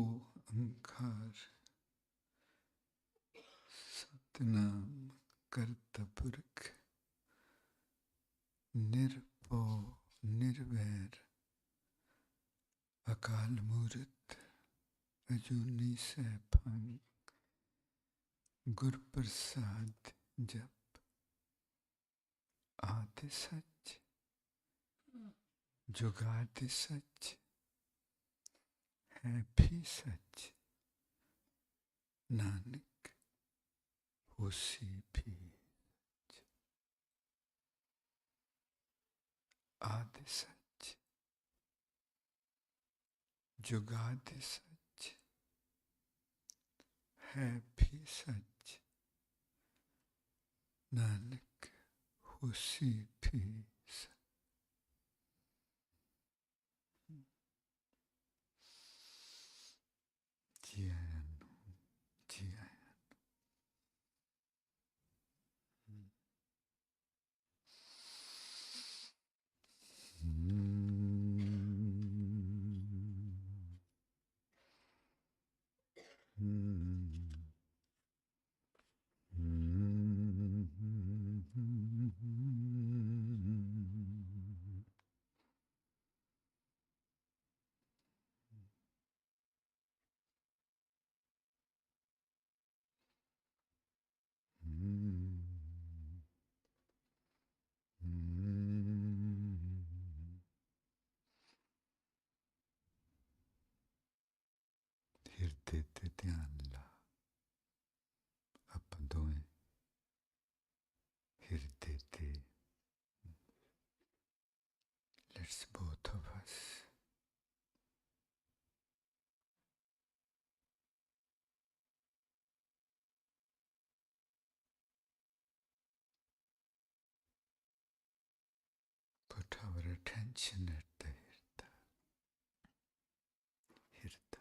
ओंकार सतनाम करता पुरख निरभौ निर्वैर अकाल मूरत अजूनी सैभं गुर प्रसाद जप आदि सच जुगादि सच है भी सच नानक होसी भी सच। आदि सच जुगादि सच है भी सच नानक होसी भी सच। जी आयन जी आयन। ਹਿਰਦੇ ਤੇ ਧਿਆਨ ਲਾ ਆਪਾਂ ਦੋਵੇਂ ਹਿਰਦੇ ਤੇ let's both of us put our attention at the hirda. Hirda.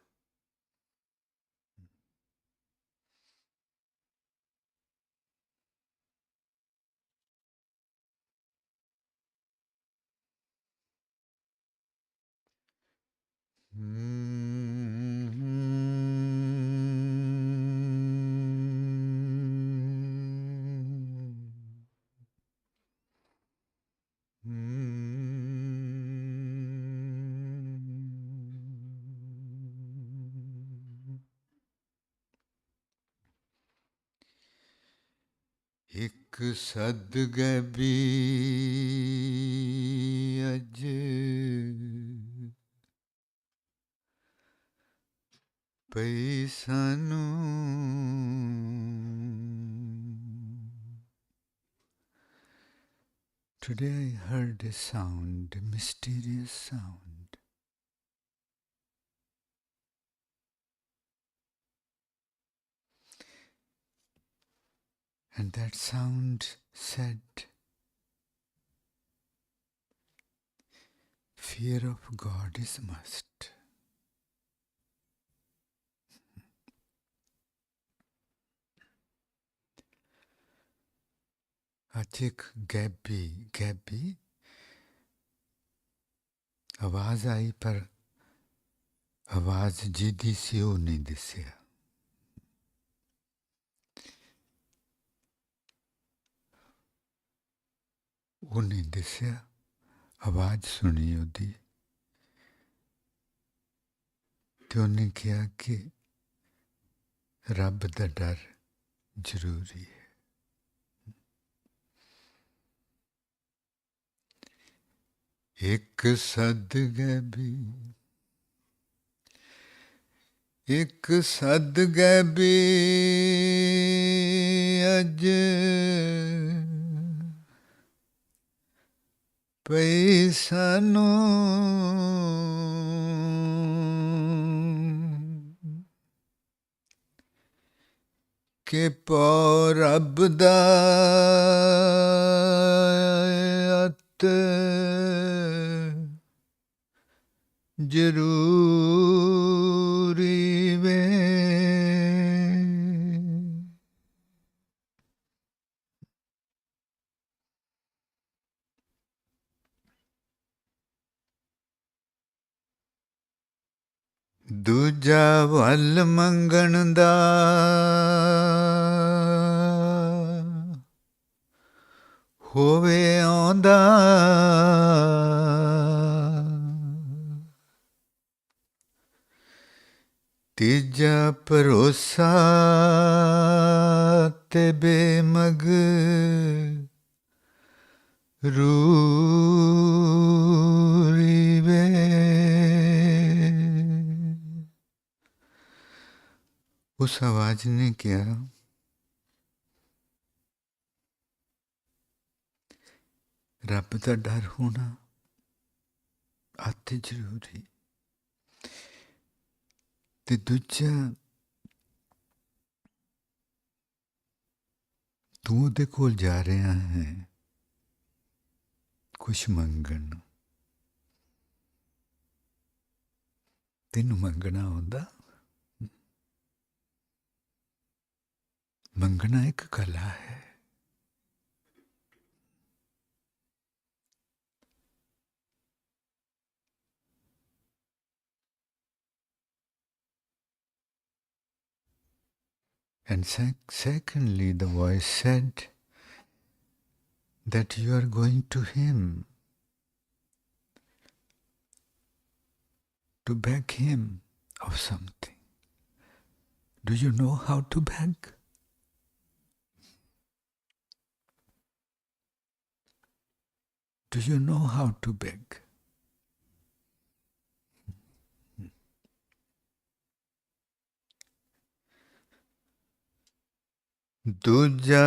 ਇੱਕ ਸਦ ਗੈਬੀ ਅਜ ਪਈ ਸਾਨੂੰ Today I heard a sound, a mysterious sound. And that sound said, fear of God is must. ਅੱਜ ਇੱਕ ਗੈਬੀ ਆਵਾਜ਼ ਆਈ ਪਰ ਆਵਾਜ਼ ਜਿਹਦੀ ਸੀ ਉਹ ਨਹੀਂ ਦਿਸਿਆ। ਉਹ ਨਹੀਂ ਦਿਸਿਆ, ਆਵਾਜ਼ ਸੁਣੀ ਉਹਦੀ ਤੇ ਉਹਨੇ ਕਿਹਾ ਕਿ ਰੱਬ ਦਾ ਡਰ ਜ਼ਰੂਰੀ ਹੈ। ਇੱਕ ਸਦ ਗੈਬੀ ਇੱਕ ਸਦ ਗੈਬੀ ਅਜ ਪਈ ਸਾਨੂੰ ਕਿ ਪਉ ਰੱਬ ਦਾ ਅਤ ਜ਼ਰੂਰੀ ਵੇ। ਦੂਜਾ ਵੱਲ ਮੰਗਣ ਦਾ ਹੋਵੇ ਆਉਂਦਾ, ਤੀਜਾ ਭਰੋਸਾ ਤੇ ਬੇਮਗ ਰੂਰੀ ਵੇ। उस आवाज ने किया, रब का डर होना अति जरूरी। ते दूजा, तू उहदे कोल जा रहा है कुछ मंगण, तेनू मंगना आउंदा? मंगना एक कला है। And secondly, the voice said that you are going to him to beg him of something. Do you know how to beg? Do you know how to beg? ਦੂਜਾ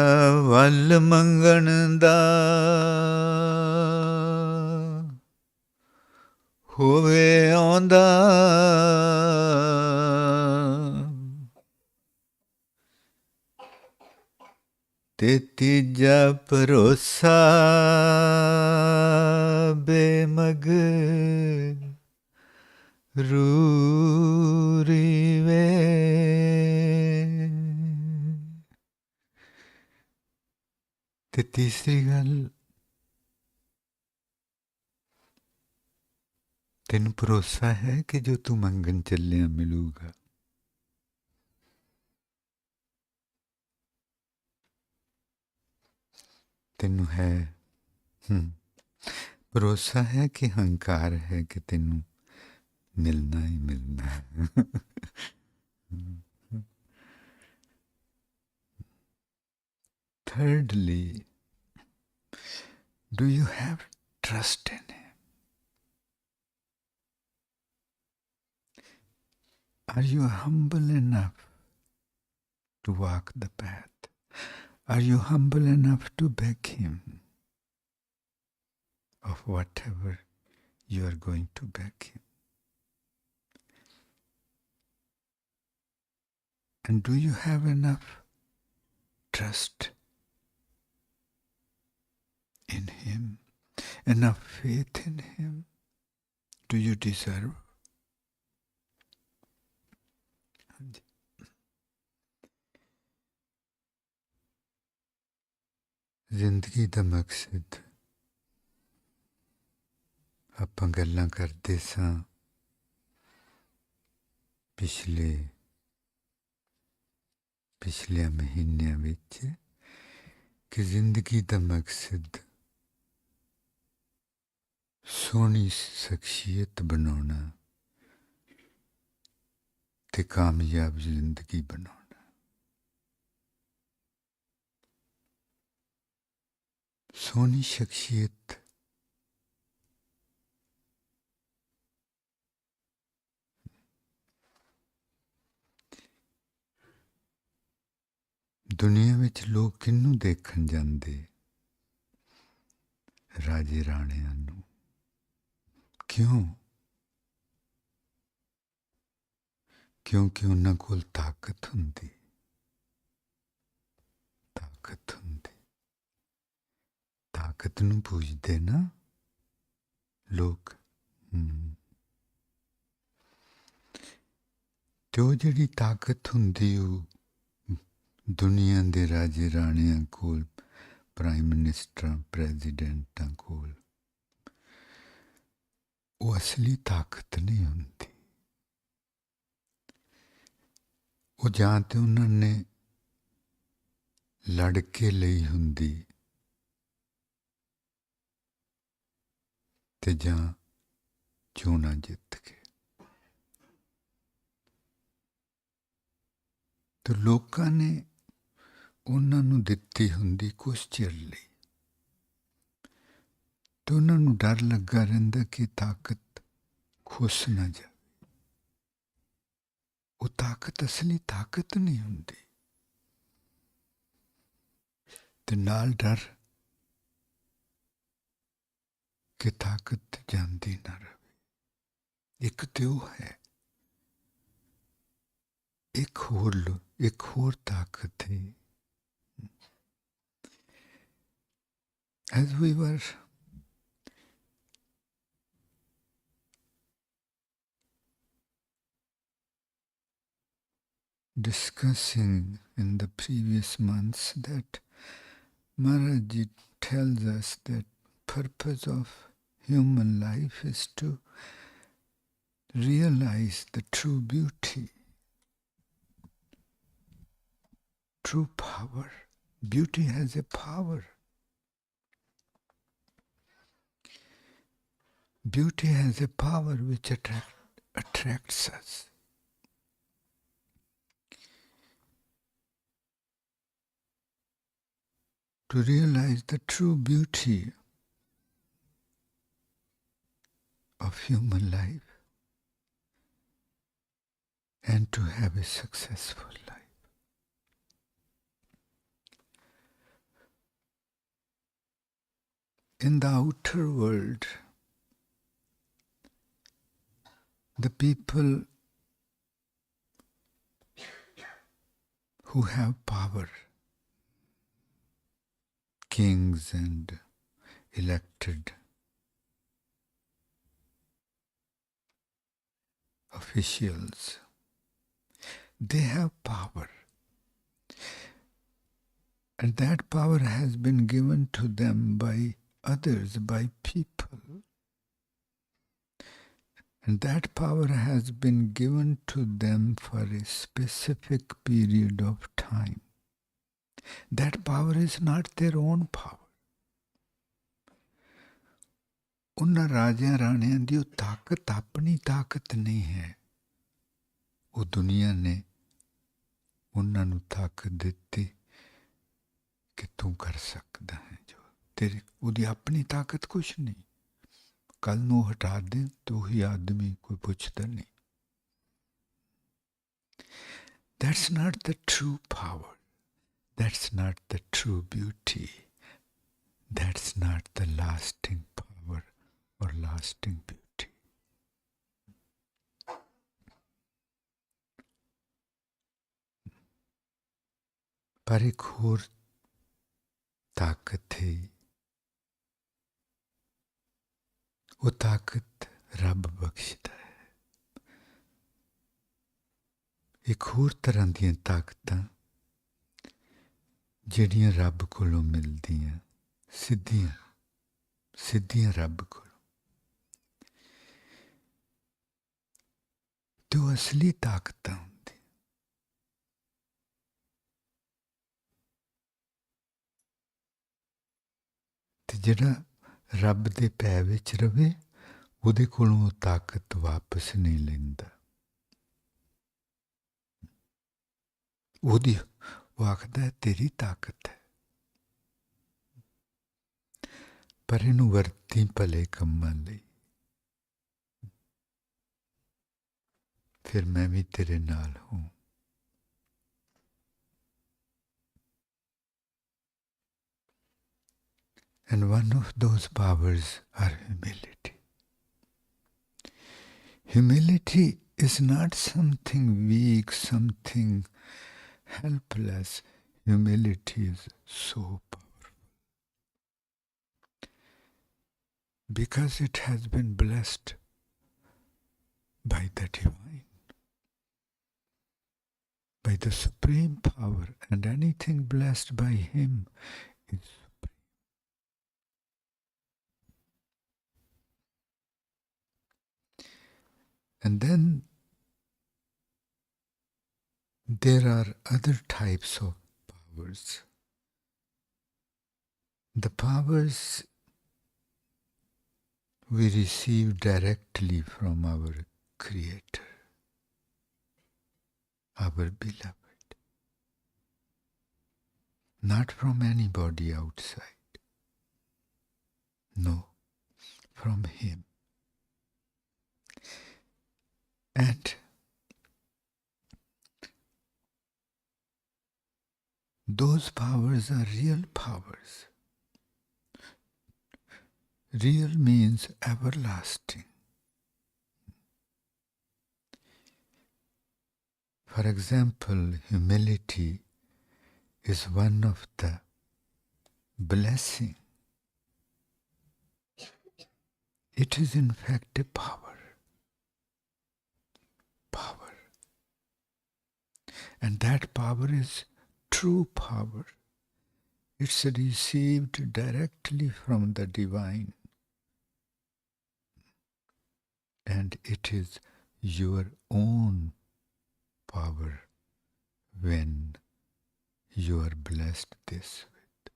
ਵੱਲ ਮੰਗਣ ਦਾ ਹੋਵੇ ਆਉਂਦਾ, ਤੇ ਤੀਜਾ ਭਰੋਸਾ ਬੇਮਗ ਰੂਰੀ ਵੇ। ਤੇ ਤੀਸਰੀ ਗੱਲ, ਤੈਨੂੰ ਭਰੋਸਾ ਹੈ ਕਿ ਜੋ ਤੂੰ ਮੰਗਣ ਚੱਲਿਆ ਮਿਲੂਗਾ? ਤੈਨੂੰ ਹੈ ਭਰੋਸਾ ਹੈ ਕਿ ਹੰਕਾਰ ਹੈ ਕਿ ਤੈਨੂੰ ਮਿਲਣਾ ਹੀ ਮਿਲਣਾ ਹੈ? Thirdly, do you have trust in him? Are you humble enough to walk the path? Are you humble enough to beg him of whatever you are going to beg him? And do you have enough trust in him, enough faith in him? Do you deserve? ਜ਼ਿੰਦਗੀ ਦਾ ਮਕਸਦ ਆਪਾਂ ਗੱਲਾਂ ਕਰਦੇ ਸਾਂ ਪਿਛਲੇ ਮਹੀਨਿਆਂ ਵਿੱਚ ਕਿ ਜ਼ਿੰਦਗੀ ਦਾ ਮਕਸਦ ਸੋਹਣੀ ਸ਼ਖਸੀਅਤ ਬਣਾਉਣਾ ਤੇ ਕਾਮਯਾਬ ਜ਼ਿੰਦਗੀ ਬਣਾਉਣਾ। सोनी शख्सियत दुनिया विच लोग किन्नू देखन जांदे? राजे राणियां नू। क्यों? क्योंकि उन्हां कोल ताकत हुंदी। ताकत नू पूजदे ना लोग। ते ओह जिहड़ी ताकत हुंदी ओह दुनिया दे राजे राणियां कोल, प्राइम मिनिस्टरां प्रेजिडेंटां कोल ओह असली ताकत नहीं हुंदी। ਉਹ ਜਾਂ ਤੇ ਉਹਨਾਂ ਨੇ ਲੜ ਕੇ ਲਈ ਹੁੰਦੀ ਤੇ ਜਾਂ ਚੋਣਾਂ ਜਿੱਤ ਕੇ। ਤੇ ਲੋਕਾਂ ਨੇ ਉਹਨਾਂ ਨੂੰ ਦਿੱਤੀ ਹੁੰਦੀ ਕੁਛ ਚਿਰ ਲਈ, ਤੇ ਉਹਨਾਂ ਨੂੰ ਡਰ ਲੱਗਾ ਰਹਿੰਦਾ ਕਿ ਤਾਕਤ ਖੁੱਸ ਨਾ ਜਾਵੇ। ਉਹ ਤਾਕਤ ਅਸਲੀ ਤਾਕਤ ਨਹੀਂ ਹੁੰਦੀ, ਤੇ ਨਾਲ ਡਰ ਕਿ ਤਾਕਤ ਜਾਂਦੀ ਨਾ ਰਹੇ। ਇੱਕ ਤੇ ਉਹ ਹੈ, ਇੱਕ ਹੋਰ ਤਾਕਤ ਹੈ। As we were discussing in the previous months, that Maharaj Ji tells us that purpose of human life is to realize the true beauty, true power. Beauty has a power. Beauty has a power which attracts us. To realize the true beauty of human life and to have a successful life. In the outer world, the people who have power, kings and elected officials, they have power. And that power has been given to them by others, by people. And that power has been given to them for a specific period of time. That power is not their own power. ਉਹਨਾਂ ਰਾਜਿਆਂ ਰਾਣਿਆਂ ਦੀ ਉਹ ਤਾਕਤ ਆਪਣੀ ਤਾਕਤ ਨਹੀਂ ਹੈ। ਉਹ ਦੁਨੀਆ ਨੇ ਉਹਨਾਂ ਨੂੰ ਤਾਕਤ ਦਿੱਤੀ ਕਿ ਤੂੰ ਕਰ ਸਕਦਾ ਹੈ ਜੋ ਤੇਰੀ, ਉਹਦੀ ਆਪਣੀ ਤਾਕਤ ਕੁਛ ਨਹੀਂ। ਕੱਲ ਨੂੰ ਹਟਾ ਦੇ ਤਾਂ ਉਹੀ ਆਦਮੀ, ਕੋਈ ਪੁੱਛਦਾ ਨਹੀਂ। That's not the true power. That's not the true beauty. That's not the lasting power or lasting beauty. ਪਰ ਇੱਕ ਹੋਰ ਤਾਕਤ ਹੈ, ਉਹ ਤਾਕਤ ਰੱਬ ਬਖਸ਼ਦਾ ਹੈ। ਇੱਕ ਹੋਰ ਤਰ੍ਹਾਂ ਦੀਆਂ ਤਾਕਤਾਂ ਜਿਹੜੀਆਂ ਰੱਬ ਕੋਲੋਂ ਮਿਲਦੀਆਂ, ਸਿੱਧੀਆਂ ਰੱਬ ਕੋਲੋਂ, ਤੇ ਉਹ ਅਸਲੀ ਤਾਕਤਾਂ ਹੁੰਦੀਆਂ। ਤੇ ਜਿਹੜਾ ਰੱਬ ਦੇ ਭੈ ਵਿੱਚ ਰਵੇ, ਉਹਦੇ ਕੋਲੋਂ ਉਹ ਤਾਕਤ ਵਾਪਸ ਨਹੀਂ ਲੈਂਦਾ। ਉਹਦੀ ਉਹ ਆਖਦਾ ਤੇਰੀ ਤਾਕਤ ਹੈ, ਪਰ ਇਹਨੂੰ ਵਰਤੀ ਭਲੇ ਕੰਮਾਂ ਲਈ, ਫਿਰ ਮੈਂ ਵੀ ਤੇਰੇ ਨਾਲ ਹੂੰ। And one of those powers are humility. Humility is not something weak, something helpless. Humility is so powerful because it has been blessed by the divine, by the supreme power, and anything blessed by him is supreme. And then there are other types of powers. The powers we receive directly from our Creator, our beloved, not from anybody outside. No, from Him. And those powers are real powers. Real means everlasting. For example, humility is one of the blessings. It is in fact a power. Power. And that power is true power. It's received directly from the divine. And it is your own power when you are blessed this with.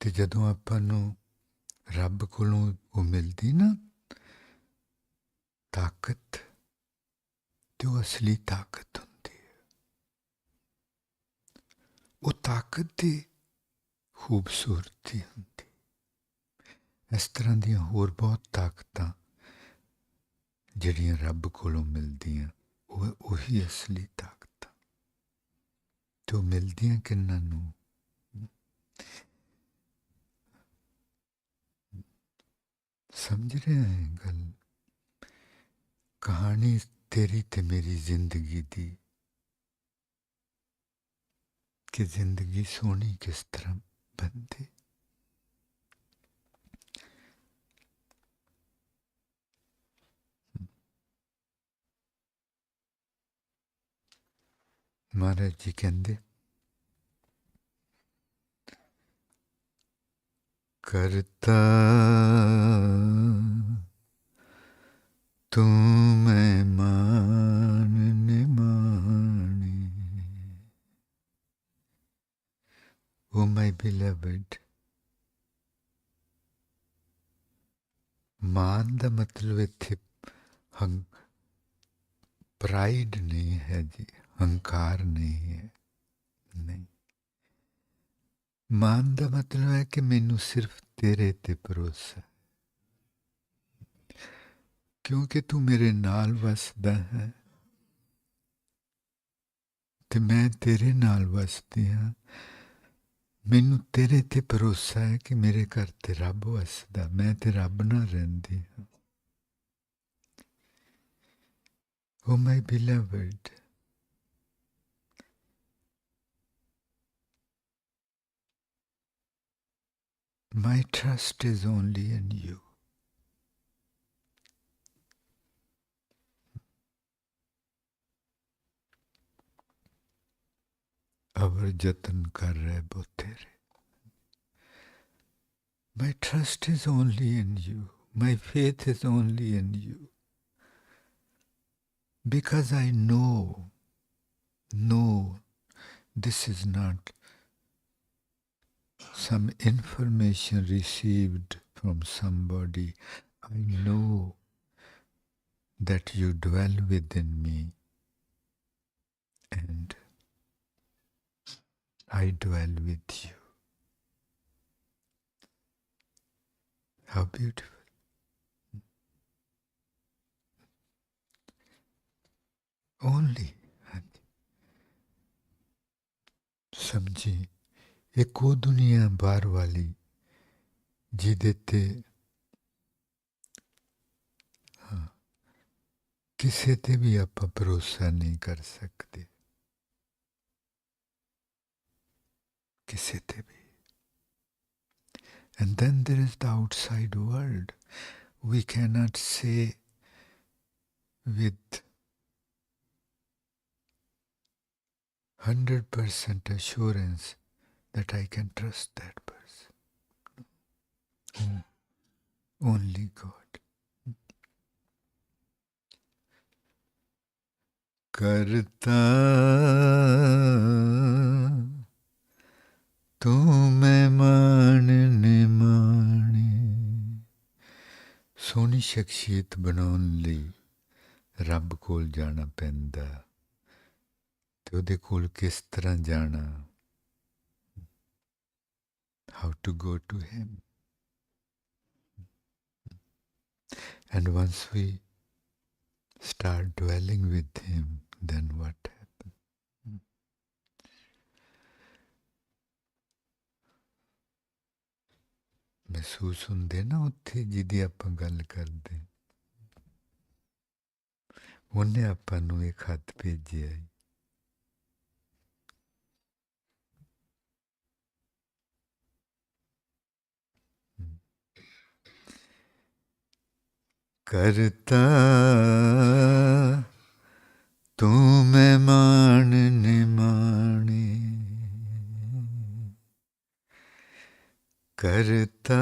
ਤੇ ਜਦੋਂ ਆਪਾਂ ਨੂੰ ਰੱਬ ਕੋਲੋਂ ਉਹ ਮਿਲਦੀ ਨਾ ਤਾਕਤ, ਤੇ ਉਹ ਅਸਲੀ ਤਾਕਤ ਹੁੰਦੀ ਹੈ। ਉਹ ਤਾਕਤ ਦੀ ਖੂਬਸੂਰਤੀ ਹੁੰਦੀ। ਇਸ ਤਰ੍ਹਾਂ ਦੀਆਂ ਹੋਰ ਬਹੁਤ ਤਾਕਤਾਂ ਜਿਹੜੀਆਂ ਰੱਬ ਕੋਲੋਂ ਮਿਲਦੀਆਂ, ਉਹ ਉਹੀ ਅਸਲੀ ਤਾਕਤਾਂ। ਤੇ ਉਹ ਮਿਲਦੀਆਂ ਕਿੰਨਾਂ ਨੂੰ? ਸਮਝ ਰਹੇ ਹੈ ਗੱਲ? ਕਹਾਣੀ ਤੇਰੀ ਤੇ ਮੇਰੀ ਜ਼ਿੰਦਗੀ ਦੀ, ਕਿ ਜ਼ਿੰਦਗੀ ਸੋਹਣੀ ਕਿਸ ਤਰ੍ਹਾਂ ਬਣਦੀ। ਮਹਾਰਾਜ ਜੀ ਕਹਿੰਦੇ, ਕਰਤਾ ਤੂੰ ਮੈਂ ਮਾਨ ਨਿਮਾਣੇ। O my beloved, ਮਾਨ ਦਾ ਮਤਲਬ ਇੱਥੇ ਪ੍ਰਾਈਡ ਨਹੀਂ ਹੈ ਜੀ, ਹੰਕਾਰ ਨਹੀਂ ਹੈ। ਨਹੀਂ, ਮਾਨ ਦਾ ਮਤਲਬ ਹੈ ਕਿ ਮੈਨੂੰ ਸਿਰਫ ਤੇਰੇ ਤੇ ਭਰੋਸਾ, ਕਿਉਂਕਿ ਤੂੰ ਮੇਰੇ ਨਾਲ ਵਸਦਾ ਹੈ ਤੇ ਮੈਂ ਤੇਰੇ ਨਾਲ ਵਸਦੀ ਹਾਂ। ਮੈਨੂੰ ਤੇਰੇ ਤੇ ਭਰੋਸਾ ਹੈ ਕਿ ਮੇਰੇ ਘਰ ਤੇ ਰੱਬ ਵਸਦਾ, ਮੈਂ ਤੇ ਰੱਬ ਨਾਲ ਰਹਿੰਦੀ ਹਾਂ। Oh my beloved, my trust is only in you. ਅਵਰ ਜਤਨ ਕਰ ਰਹੇ ਬੋਤੇਰੇ। My trust is only in you. My faith is only in you. Because I know, this is not some information received from somebody. I know that you dwell within me and I dwell with you. How beautiful. Only. ਸਮਝੀ ਇੱਕ ਉਹ ਦੁਨੀਆ ਬਾਹਰ ਵਾਲੀ ਜਿਹਦੇ ਤੇ ਕਿਸੇ ਤੇ ਵੀ ਆਪਾਂ ਭਰੋਸਾ ਨਹੀਂ ਕਰ ਸਕਦੇ, ਕਿਸੇ ਤੇ ਵੀ। And then there is the outside world. We cannot say with 100% assurance that I can trust that person. Only God. करता तू मैं मानने माने। सोहनी शख्सियत बनाउण ਲਈ ਰੱਬ ਕੋਲ ਜਾਣਾ ਪੈਂਦਾ ਤੇ ਉਹਦੇ ਕੋਲ ਕਿਸ ਤਰ੍ਹਾਂ ਜਾਣਾ, how to go to him. And once we start dwelling with him, then what happens? ਮਹਿਸੂਸ ਹੁੰਦੇ ਨਾ ਉੱਥੇ ਜਿਹਦੀ ਆਪਾਂ ਗੱਲ ਕਰਦੇ, ਉਹਨੇ ਆਪਾਂ ਨੂੰ ਇਹ ਖਤ ਭੇਜਿਆ ਹੈ। करता तू मैं मानने माने, करता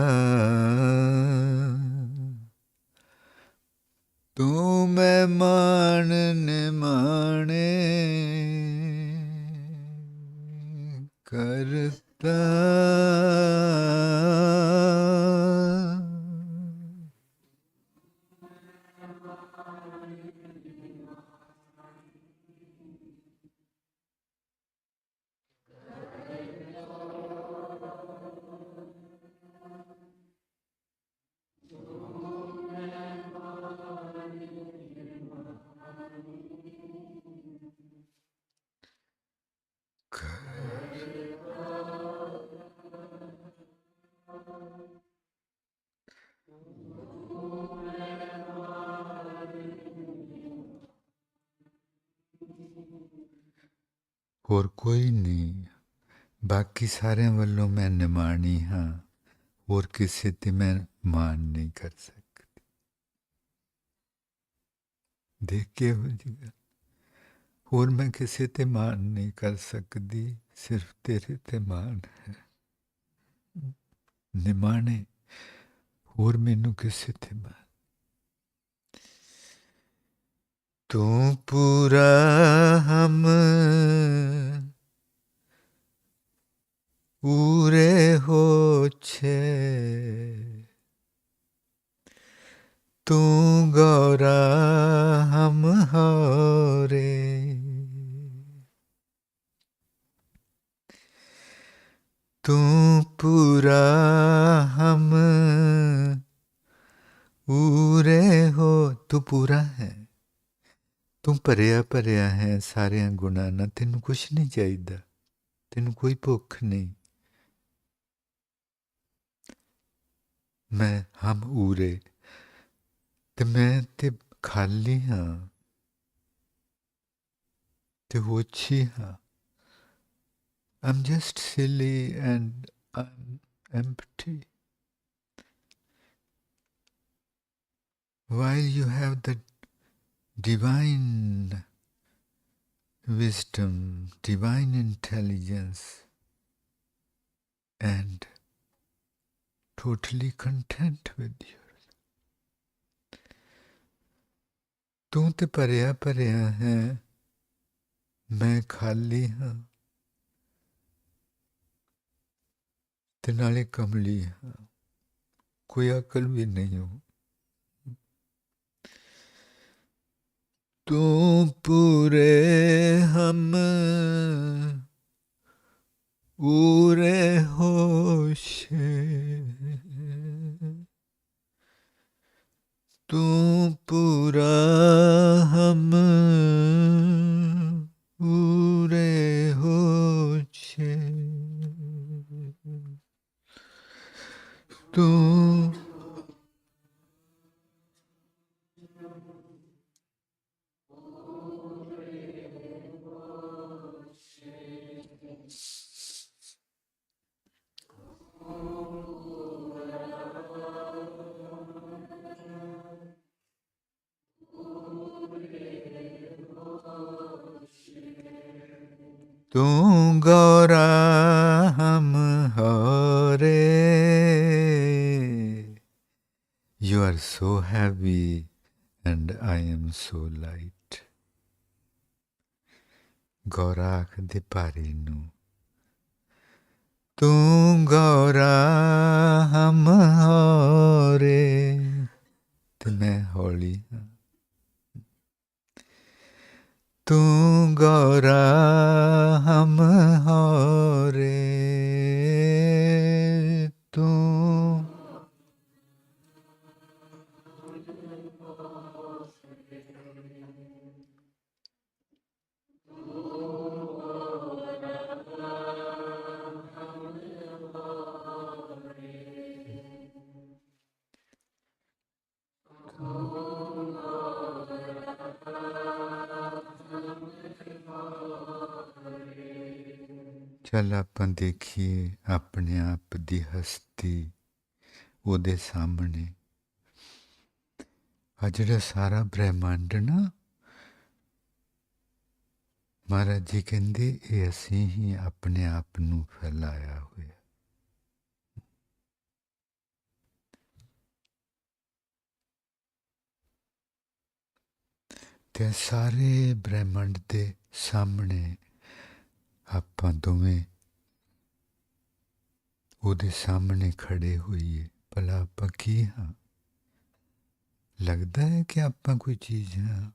तू मैं मानने माने, करता ਹੋਰ ਕੋਈ ਨਹੀਂ, ਬਾਕੀ ਸਾਰਿਆਂ ਵੱਲੋਂ ਮੈਂ ਨਿਮਾਣੀ ਹਾਂ, ਹੋਰ ਕਿਸੇ ਤੇ ਮੈਂ ਮਾਣ ਨਹੀਂ ਕਰ ਸਕਦੀ। ਦੇਖ ਕੇ ਹੋ ਜੀਗਾ, ਹੋਰ ਮੈਂ ਕਿਸੇ ਤੇ ਮਾਣ ਨਹੀਂ ਕਰ ਸਕਦੀ, ਸਿਰਫ ਤੇਰੇ ਤੇ ਮਾਣ ਹੈ। ਨਿਮਾਣੇ, ਹੋਰ ਮੈਨੂੰ ਕਿਸੇ ਤੇ ਮਾਣ। तू पूरा हम पूरे हो छे, तू गौरा हम होरे, तू पूरा हम पूरे हो, तू पूरा है, ਤੂੰ ਭਰਿਆ ਭਰਿਆ ਹੈ ਸਾਰਿਆਂ ਗੁਣਾਂ ਨਾਲ, ਤੈਨੂੰ ਕੁਛ ਨਹੀਂ ਚਾਹੀਦਾ, ਤੈਨੂੰ ਕੋਈ ਭੁੱਖ ਨਹੀਂ। ਮੈਂ ਹਮ ਊਰੇ, ਤੇ ਮੈਂ ਤੇ ਖਾਲੀ ਹਾਂ ਤੇ ਹੋਛੀ ਹਾਂ। I'm just silly and I'm empty. While you have the divine wisdom, divine intelligence, and totally content with yours. ਤੂੰ ਤੇ ਭਰਿਆ ਭਰਿਆ ਹੈ, ਮੈਂ ਖਾਲੀ ਹਾਂ ਤੇ ਨਾਲੇ ਕਮਲੀ ਹਾਂ, ਕੋਈ ਅਕਲ ਵੀ ਨਹੀਂ ਹੋ। तू पूरे हम पूरे होश, तू पूरा हम पूरे होश, तू तू गौरा हम होरे। You are so heavy and I am so light. You are so heavy and I am so light. Gaura आखदे पारी नूं, तू गौरा हम होरे, ते मैं हौली हां। तू गौरा हम होरे, तू चल आपां देखिए अपने आप दी हस्ती ਉਹਦੇ ਸਾਹਮਣੇ। ਆ ਜਿਹੜਾ ਸਾਰਾ ਬ੍ਰਹਿਮੰਡ ਨਾ, ਮਹਾਰਾਜ ਜੀ ਕਹਿੰਦੇ ਇਹ ਅਸੀਂ ਹੀ ਆਪਣੇ ਆਪ ਨੂੰ ਫੈਲਾਇਆ ਹੋਇਆ। ਤੇ ਸਾਰੇ ਬ੍ਰਹਿਮੰਡ ਦੇ ਸਾਹਮਣੇ ਆਪਾਂ ਦੋਵੇਂ ਉਹਦੇ ਸਾਹਮਣੇ ਖੜੇ ਹੋਈਏ। ਭਲਾ ਆਪਾਂ ਕੀ ਹਾਂ? ਲੱਗਦਾ ਹੈ ਕਿ ਆਪਾਂ ਕੋਈ ਚੀਜ਼ ਹਾਂ?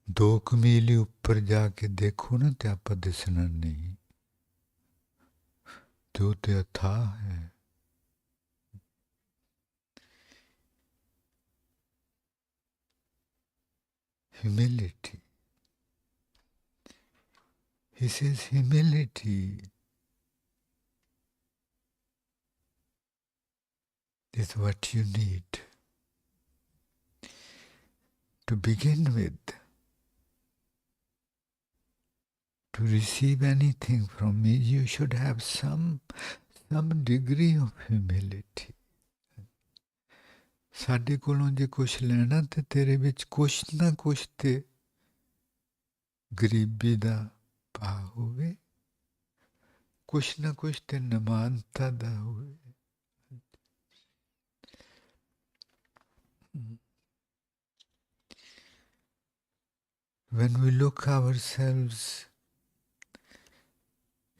दो कमीली ऊपर जाके देखो ना तो आप दिसना नहीं, जो ते अथाह है। Humility. He says humility is what you need to begin with. To receive anything from me, you should have some degree of humility. ਸਾਡੇ ਕੋਲੋਂ ਜੇ ਕੁਛ ਲੈਣਾ ਤੇ ਤੇਰੇ ਵਿੱਚ ਕੁਛ ਨਾ ਕੁਛ ਤੇ ਗਰੀਬੀ ਦਾ ਭਾਵ ਹੋਵੇ, ਕੁਛ ਨਾ ਕੁਛ ਤੇ ਨਮਾਨਤਾ ਦਾ ਹੋਵੇ। When we look ourselves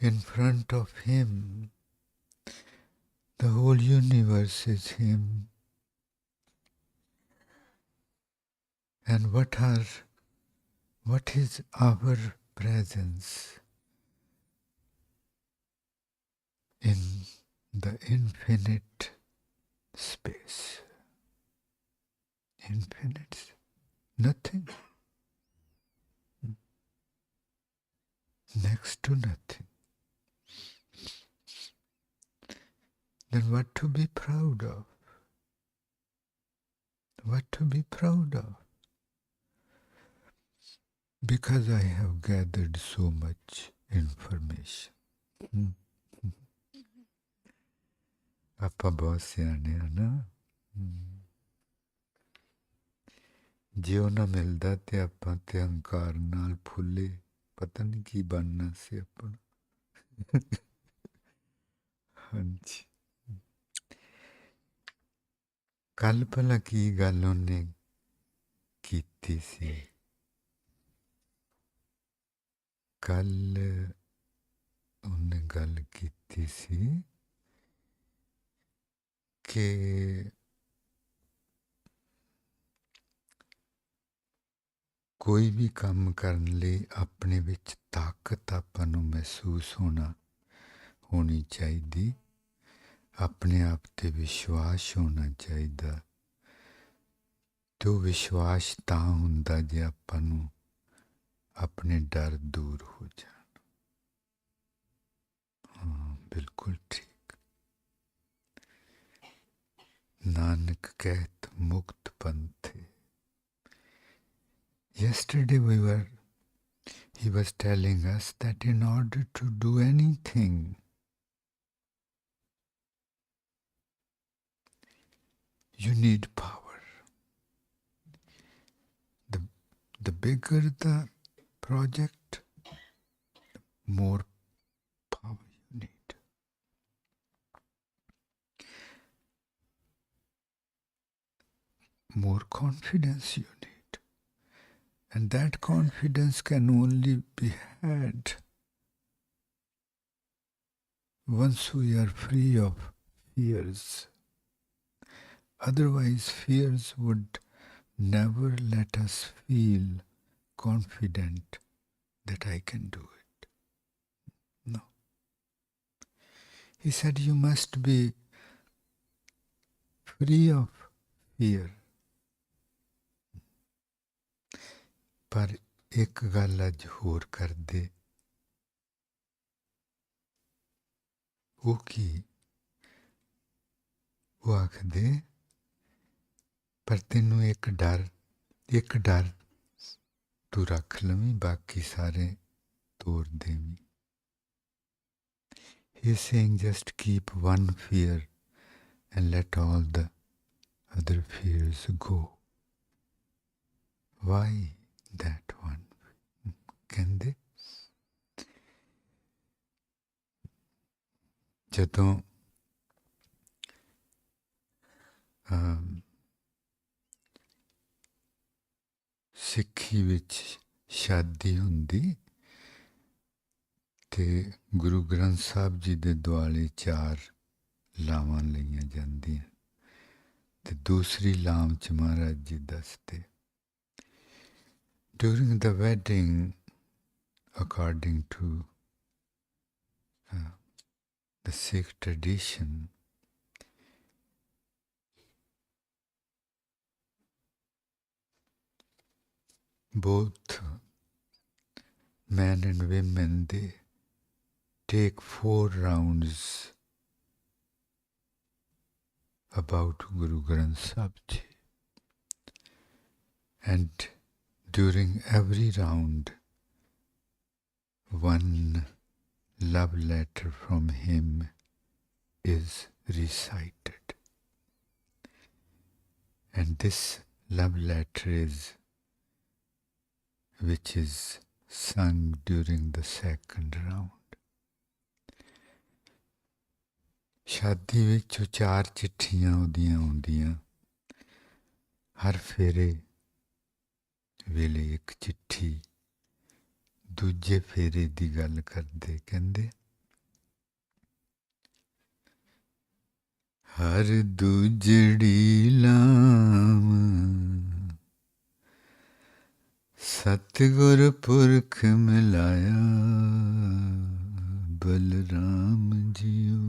in front of Him, the whole universe is Him. And what is our presence in the infinite space? Infinite, nothing. Next to nothing. Then what to be proud of? What to be proud of? Because I have gathered so much information. ਆਪਾਂ ਬਹੁਤ ਸਿਆਣੇ ਆ ਨਾ। ਜੇ ਉਹ ਨਾ ਮਿਲਦਾ ਤੇ ਆਪਾਂ ਤੇ ਹੰਕਾਰ ਨਾਲ ਫੁੱਲੇ, ਪਤਾ ਨਹੀਂ ਕੀ ਬਣਨਾ ਸੀ ਆਪਣਾ। ਹਾਂਜੀ, ਕੱਲ ਭਲਾ ਕੀ ਗੱਲ ਉਹਨੇ ਕੀਤੀ ਸੀ? ਕੱਲ ਉਹਨੇ ਗੱਲ ਕੀਤੀ ਸੀ ਕਿ ਕੋਈ ਵੀ ਕੰਮ ਕਰਨ ਲਈ ਆਪਣੇ ਵਿੱਚ ਤਾਕਤ ਆਪਾਂ ਨੂੰ ਮਹਿਸੂਸ ਹੋਣੀ ਚਾਹੀਦੀ, ਆਪਣੇ ਆਪ ਤੇ ਵਿਸ਼ਵਾਸ ਹੋਣਾ ਚਾਹੀਦਾ। ਤੇ ਉਹ ਵਿਸ਼ਵਾਸ ਤਾਂ ਹੁੰਦਾ ਜੇ ਆਪਾਂ ਨੂੰ ਆਪਣੇ ਡਰ ਦੂਰ ਹੋ ਜਾਣ। ਹਾਂ, ਬਿਲਕੁਲ ਠੀਕ। ਨਾਨਕ ਕਹਿਤ ਮੁਕਤ ਪੰਥੇ। Yesterday he was telling us that in order to do anything, you need power. The bigger the project, more power you need. More confidence you need. And that confidence can only be had once we are free of fears. Otherwise, fears would never let us feel confident that I can do it. No. He said, you must be free of fear. पर एक गल अज होर कर दे, वो की वो आख दे पर तेनू एक डर तू रख लवी, बाकी सारे तोड़ देवी. He is saying just keep one fear and let all the other fears go. Why that one? कहंदे जदों सिक्खी विच शादी हुंदी ते गुरु ग्रंथ साहब जी दे दुआले 4 लावां लईयां जांदियां ते दूसरी लाम च महाराज जी दसदे, during the wedding, according to the Sikh tradition, both men and women, they take 4 rounds about Guru Granth Sahib Ji. And during every round, one love letter from him is recited. And this love letter is, which is sung during the second round. शादी विच 4 चिट्ठियां उदियां होंदियां, हर फेरे वेले एक चिट्ठी दूजे फेरे दी गल करदे, कहंदे हर दूजड़ी लाम सतगुर पुरख मिलाया बलराम जियो.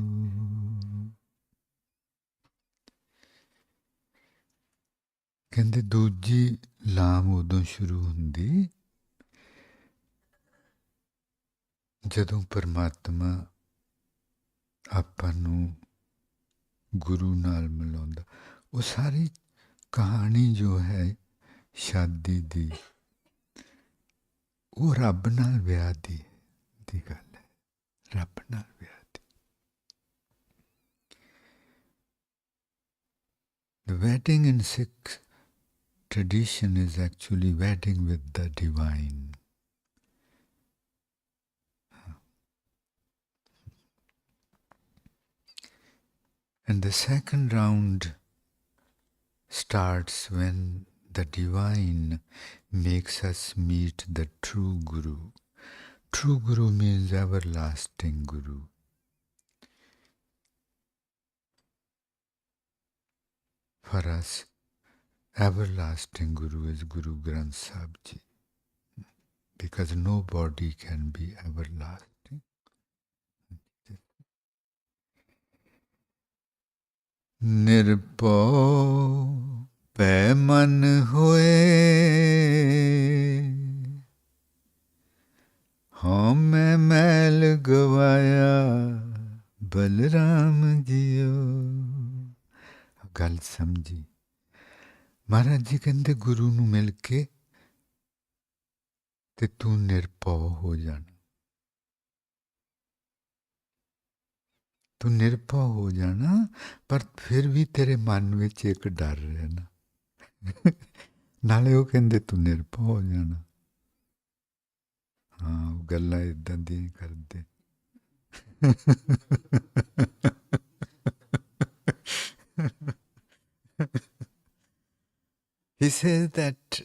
कहंदे दूजी लाम उदों शुरू हुंदी जदों परमात्मा आपां नूं गुरु नाल मिलाउंदा. वो सारी कहानी जो है शादी दी, वो रब नाल विआह दी गल है, रब नाल विआह दी. The wedding in Sikh tradition is actually wedding with the divine. And the second round starts when the divine makes us meet the true Guru. True Guru means everlasting Guru. For us, everlasting Guru is Guru Granth Sahib Ji, because nobody can be everlasting. Nirpau pੈ ਮਨ ਹੋਏ, ਹਾਂ ਮੈਂ ਮੈਲ ਗਵਾਇਆ Balram JIO. ਗੱਲ ਸਮਝੀ. ਮਹਾਰਾਜ ਜੀ ਕਹਿੰਦੇ ਗੁਰੂ ਨੂੰ ਮਿਲ ਕੇ ਤੇ ਤੂੰ ਨਿਰਭਉ ਹੋ ਜਾਣਾ. ਤੂੰ ਨਿਰਭਉ ਹੋ ਜਾਣਾ, ਪਰ ਫਿਰ ਵੀ ਤੇਰੇ ਮਨ ਵਿੱਚ ਇੱਕ ਡਰ ਰਹਿਣਾ. ਨਾਲੇ ਉਹ ਕਹਿੰਦੇ ਤੂੰ ਨਿਰਭਉ ਹੋ ਜਾਣਾ. ਹਾਂ, ਉਹ ਗੱਲਾਂ ਇੱਦਾਂ ਦੀਆਂ ਕਰਦੇ. He He says that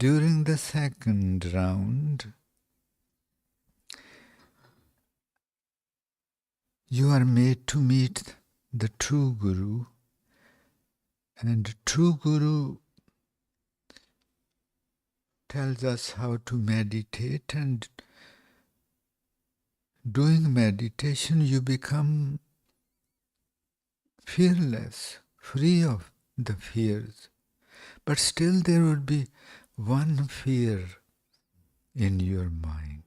during the second round, you are made to meet the true Guru, and true Guru tells us how to meditate, and doing meditation you become fearless, free of the fears. But still there would be one fear in your mind.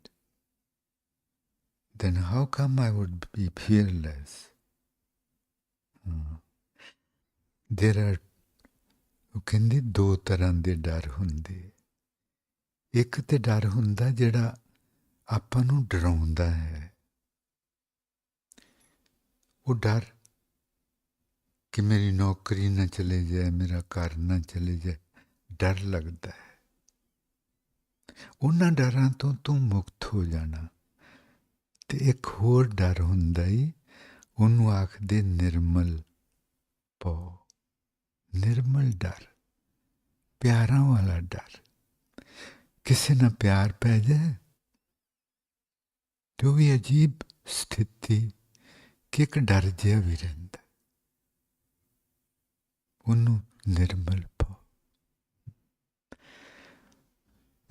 Then how come I would be fearless? There are, ਉਹ ਕਹਿੰਦੇ ਦੋ ਤਰ੍ਹਾਂ ਦੇ ਡਰ ਹੁੰਦੇ। ਇੱਕ ਤੇ ਡਰ ਹੁੰਦਾ ਜਿਹੜਾ ਆਪਾਂ ਨੂੰ ਡਰਾਉਂਦਾ ਹੈ। ਉਹ ਡਰ ਕਿ ਮੇਰੀ ਨੌਕਰੀ ਨਾ ਚਲੇ ਜਾਏ, ਮੇਰਾ ਘਰ ਨਾ ਚਲੇ ਜਾਏ, ਡਰ ਲੱਗਦਾ ਹੈ। ਉਹਨਾਂ ਡਰਾਂ ਤੋਂ ਤੂੰ ਮੁਕਤ ਹੋ ਜਾਣਾ। ਤੇ ਇੱਕ ਹੋਰ ਡਰ ਹੁੰਦਾ ਈ, ਉਹਨੂੰ ਆਖਦੇ ਨਿਰਮਲ ਪਉ। ਨਿਰਮਲ ਡਰ, ਪਿਆਰਾਂ ਵਾਲਾ ਡਰ। ਕਿਸੇ ਨਾਲ ਪਿਆਰ ਪੈ ਜਾਏ ਤੇ ਉਹ ਵੀ ਅਜੀਬ ਸਥਿਤੀ ਕਿ ਇੱਕ ਡਰ ਜਿਹਾ ਵੀ ਰਹਿੰਦਾ। ਉਹਨੂੰ ਨਿਰਮਲ ਪਉ।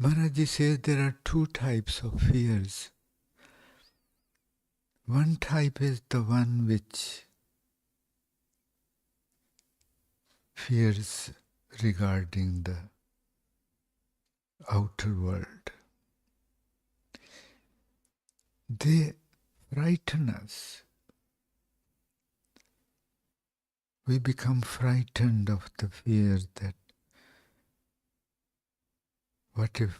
Maharaj Ji says there are two types of fears. One type is the one which fears regarding the outer world. They frighten us. We become frightened of the fear that what if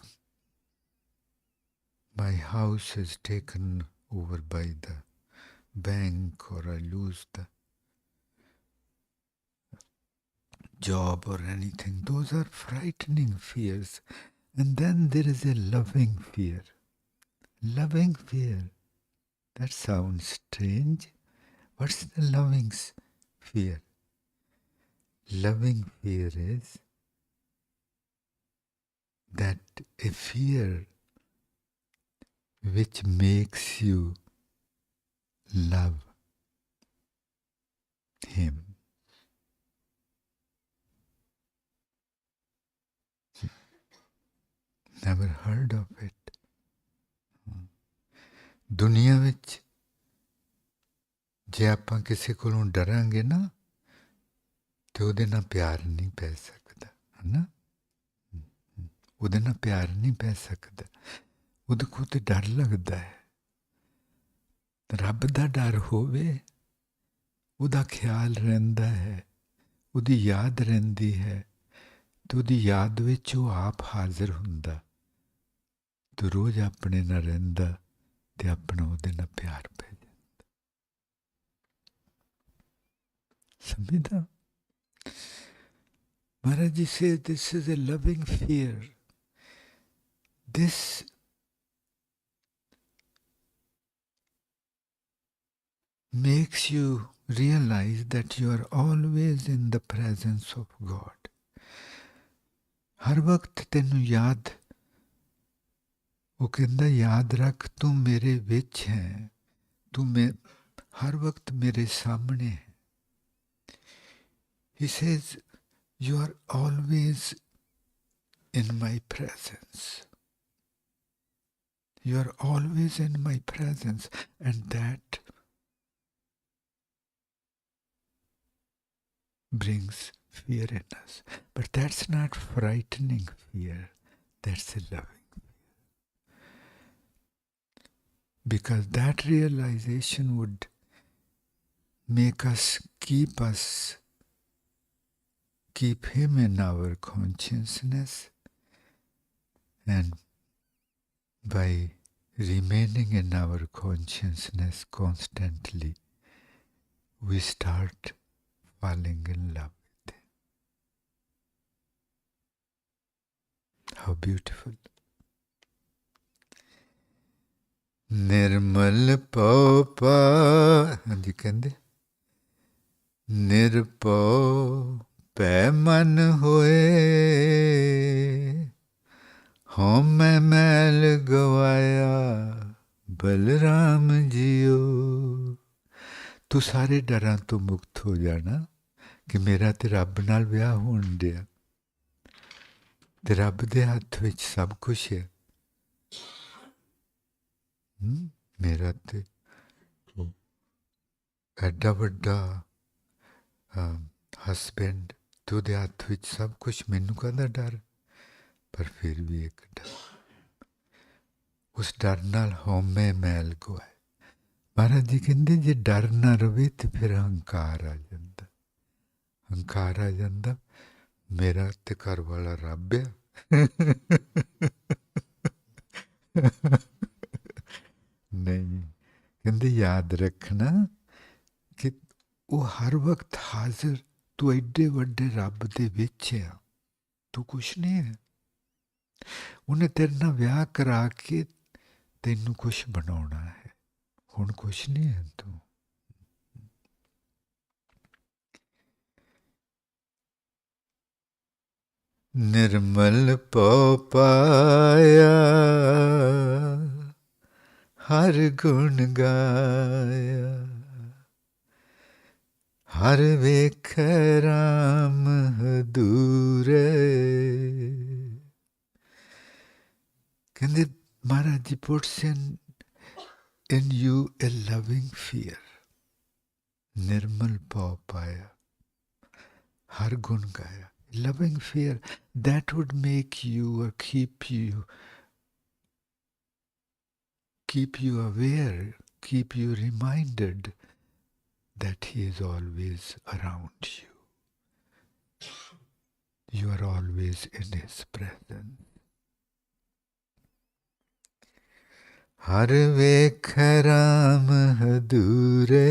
my house is taken over by the bank, or I lose the job or anything? Those are frightening fears. And then there is a loving fear. Loving fear. That sounds strange. What's the loving fear? Loving fear is that a fear which makes you love him. Never heard of it. ਦੁਨੀਆ ਵਿੱਚ ਜੇ ਆਪਾਂ ਕਿਸੇ ਕੋਲੋਂ ਡਰਾਂਗੇ ਨਾ ਤੇ ਉਹਦੇ ਨਾਲ ਪਿਆਰ ਨਹੀਂ ਪੈ ਸਕਦਾ, ਹੈ ਨਾ? ਉਹਦੇ ਨਾਲ ਪਿਆਰ ਨਹੀਂ ਪੈ ਸਕਦਾ। ਉਹਦੇ ਕੋਲ ਤੇ ਡਰ ਲੱਗਦਾ ਹੈ। ਰੱਬ ਦਾ ਡਰ ਹੋਵੇ, ਉਹਦਾ ਖਿਆਲ ਰਹਿੰਦਾ ਹੈ, ਉਹਦੀ ਯਾਦ ਰਹਿੰਦੀ ਹੈ, ਤੇ ਉਹਦੀ ਯਾਦ ਵਿੱਚ ਉਹ ਆਪ ਹਾਜ਼ਰ ਹੁੰਦਾ, ਤੇ ਰੋਜ਼ ਆਪਣੇ ਨਾਲ ਰਹਿੰਦਾ, ਤੇ ਆਪਣਾ ਉਹਦੇ ਨਾਲ ਪਿਆਰ ਪੈ ਜਾਂਦਾ। ਸਮਝਦਾ? Maharaj Ji says this is a loving fear. This makes you realize that you are always in the presence of God. ਹਰ ਵਕਤ ਤੈਨੂੰ ਯਾਦ, ਉਹ ਕਹਿੰਦਾ ਯਾਦ ਰੱਖ ਤੂੰ ਮੇਰੇ ਵਿੱਚ ਹੈ, ਤੂੰ ਹਰ ਵਕਤ ਮੇਰੇ ਸਾਹਮਣੇ ਹੈ। He says, you are always in my presence. You are always in my presence, and that brings fear in us. But that's not frightening fear, that's a loving fear. Because that realization would make us keep him in our consciousness, and by remaining in our consciousness constantly, we start falling in love with him. How beautiful. Nirmal papa, ਹਾਂਜੀ ਕਹਿੰਦੇ ਨਿਰਭਉ पै मन होए, हों मैं मैल गवाया, बलराम जियो। तू सारे डरां तो मुक्त हो जाना कि मेरा ते रब नाल विआह होण दिया, ते रब दे हत्थ विच सब कुछ है। मेरा ते एडा वड्डा हसबैंड ते ओहदे हत्थ विच सब कुछ, मैनू काहदा डर। पर फिर भी एक डर, उस डर नाल हौमे मैल गवाए। महाराज जी कहते जे डर ना रवे तो फिर हंकार आ जाता। हंकार आ जाता, मेरा ते घर वाला रब है। नहीं, कहते याद रखना कि वो हर वक्त हाजिर, तू एडे वड्डे रब दे विच है, तू कुछ नहीं है। उन्हें तेरे नाल विआह करा के तेनू कुछ बनाना है, हुण कुछ नहीं है तू। निर्मल पौ पाया, हर गुण गाया, हर वेख राम हदूरे। कहते महाराज जी puts in you a loving fear. निर्मल पौ पाया, हर गुण गाया, loving fear that would make you or keep you aware, keep you reminded that he is always around you. You are always in his presence. हर वेख राम हदूरे।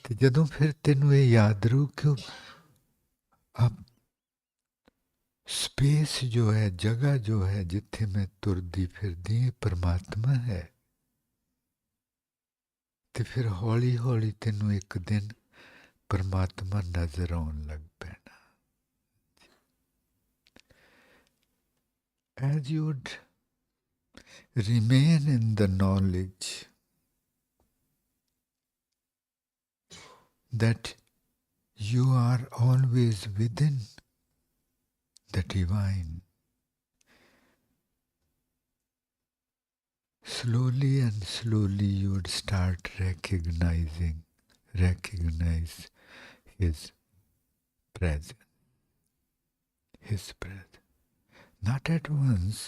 ते जदों फिर तेनू ये याद रू कि अब स्पेस जो है, जगह जो है जिथे मैं तुरदी फिरदी परमात्मा है, ते फिर हौली हौली तेनू एक दिन परमात्मा नजर आउण लग पैना। As you would remain in the knowledge that you are always within the divine, slowly and slowly you would start recognize his presence. His presence. Not at once,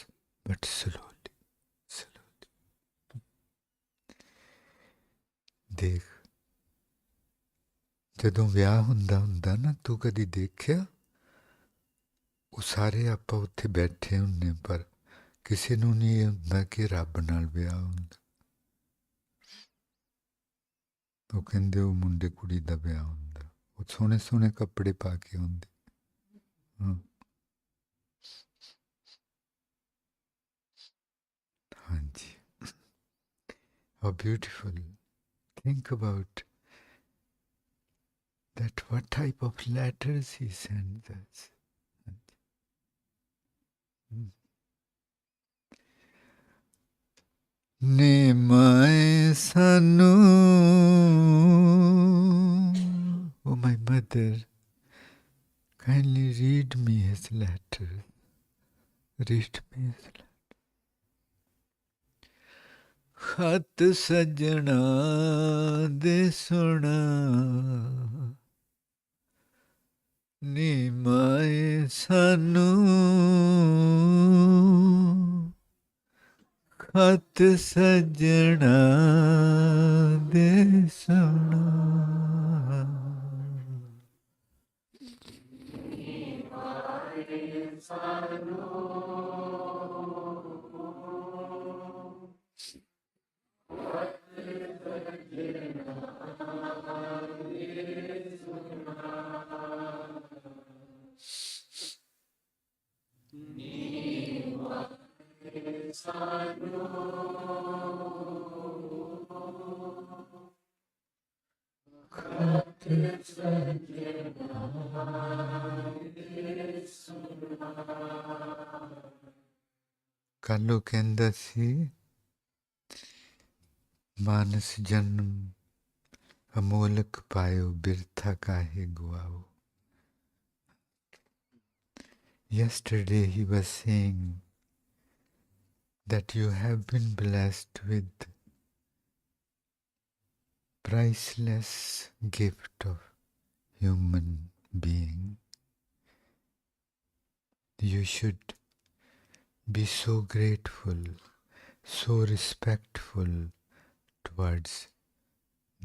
but slowly. देख, जदों विआह हुंदा हुंदा ना, तू कदी देखिया वो सारे आपां उत्थे बैठे हुन्ने, पर किसी नूं नहीं ये हुंदा कि रब नाल विआह हुंदा। वो कहंदे वो मुंडे कुड़ी दा विआह हुंदा, वो सोहणे सोहणे कपड़े पा के हुंदे। हाँ जी, how beautiful. Think about that, what type of letters he sends us. Nemae sanu, oh my mother, kindly read me his letter. Read me his letter. खत सजना दे सुना, निमाए सानू, खत सजना दे सुना। निमाए सानू, कालो कहंदा सी मानस जन्म अमोलक पायो बिरथा काहे गुआओ. Yesterday he was saying that you have been blessed with priceless gift of human being. You should be so grateful, so respectful towards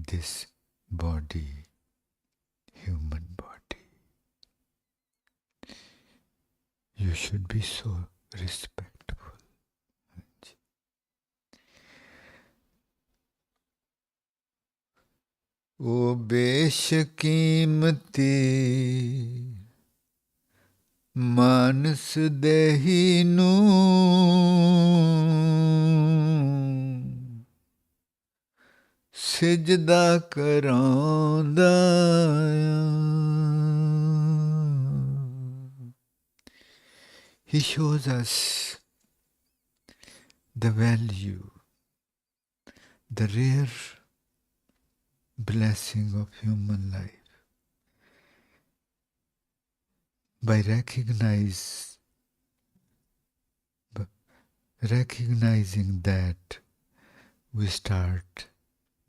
this body, human body. You should be so respectful. O बेशकीमती मानस देही नू सिजदा करांदा. He shows us the value, the rare blessing of human life by recognizing that we start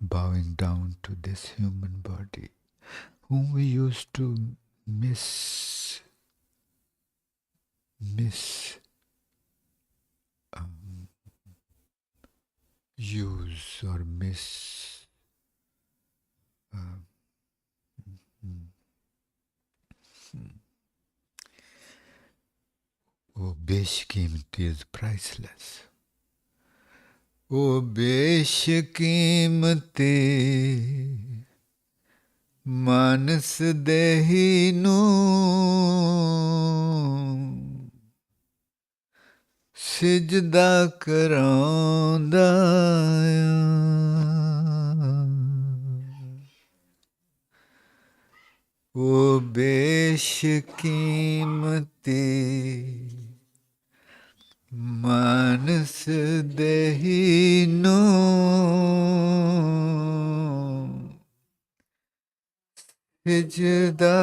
bowing down to this human body whom we used to misuse or O बेशकीमती is priceless. O बेशकीमती मानस देही नू सिजदा करांदा. O बेशकीमती मानस देही नू सिजदा.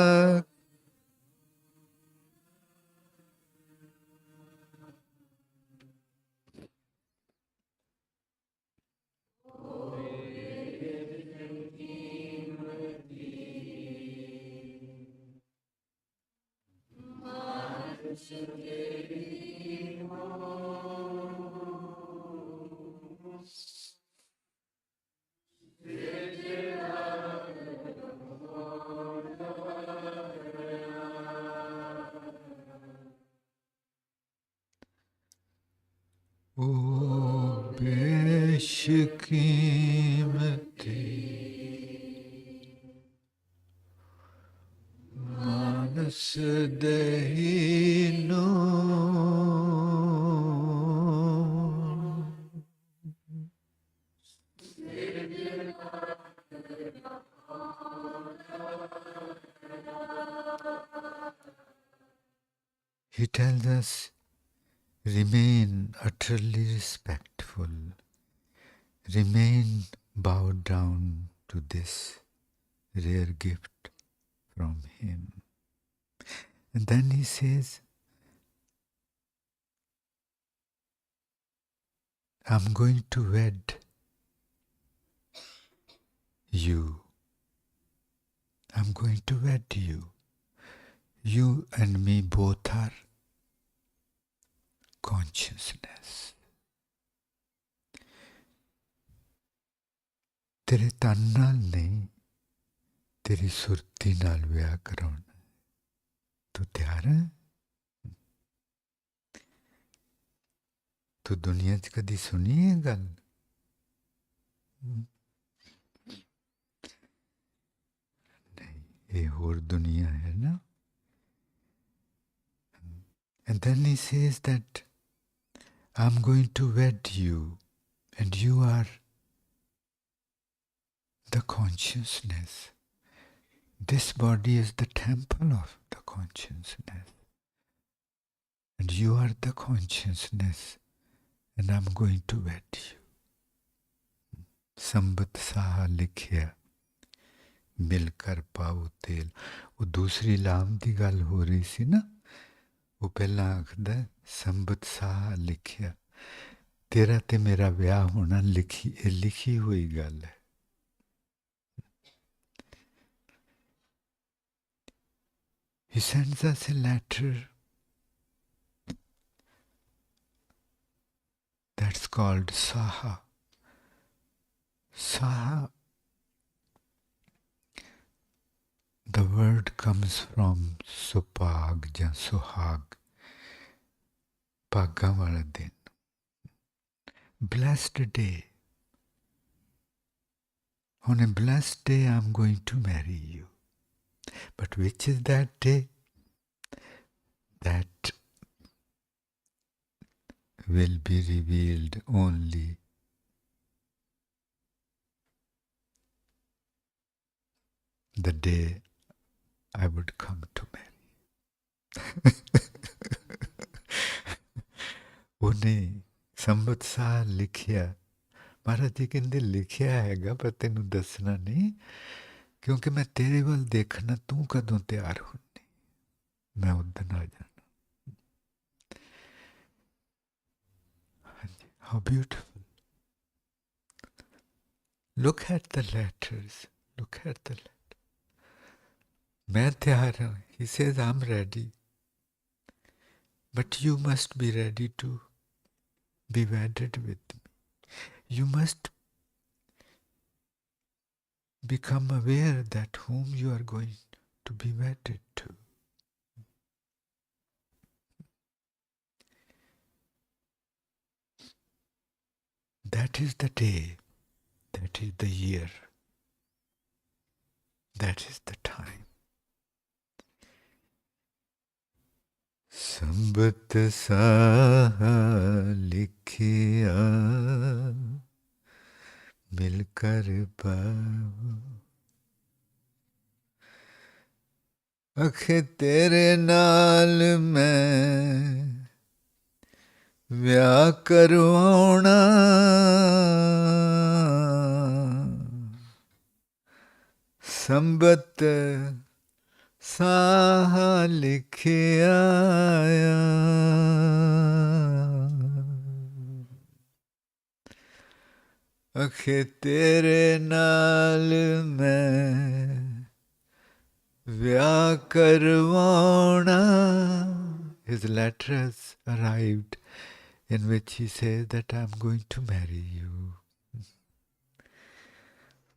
O बेशकीमती मानस देही नू He tells us, remain utterly respectful, remain bowed down to this rare gift from him. And then he says, I'm going to wed you. I'm going to wed you. You and me both are consciousness. तेरे तन नाल नहीं, तेरी सुरती नाल विआह कराउणा. तू तैयार है? तू दुनिया च कदी सुनी है गल? नहीं, ये होर दुनिया है ना. And then he says that I'm going to wed you, and you are the consciousness. This body is the temple of the consciousness. And you are the consciousness. And I'm going to wed you. संबत साहा लिखिया मिलकर पाओ तेल. वो दूसरी लाम दी गल हो रही सी ना. वो पहला आखदा संबत साहा लिखिया. तेरा ते मेरा विआह होना लिखी हुई गल है. He sends us a letter that's called Saha. Saha, the word comes from Supag ਜਾਂ Suhag, ਭਾਗਾਂ ਵਾਲਾ ਦਿਨ. Blessed day. On a blessed day I'm going to marry you. But which is that day? That will be revealed only the day I would come to marry. ਉਹਨੇ ਸੰਬਤ ਸਾਹ ਲਿਖਿਆ. ਮਹਾਰਾਜ ਜੀ ਕਹਿੰਦੇ ਲਿਖਿਆ ਹੈਗਾ ਪਰ ਤੈਨੂੰ ਦੱਸਣਾ ਨਹੀਂ, ਕਿਉਂਕਿ ਮੈਂ ਤੇਰੇ ਵੱਲ ਦੇਖਣਾ, ਤੂੰ ਕਦੋਂ ਤਿਆਰ ਹੁੰਨੀ ਮੈਂ ਉਦੋਂ ਆ ਜਾਣਾ. ਹਾਂਜੀ, how beautiful. Look at the letters. Look at the letter. मैं तैयार हूँ. He says I'm ready. But you must be ready to be wedded with me. You must become aware that whom you are going to be wedded to. That is the day, that is the year, that is the time. संबत साहा लिखिया मिलकर पाओ. अखे तेरे नाल मैं विआह करवाउणा. संबत साहा लिखिया. अखे तेरे नाल मैं विआह करवाउणा. His letter has arrived in which he says that I'm going to marry you.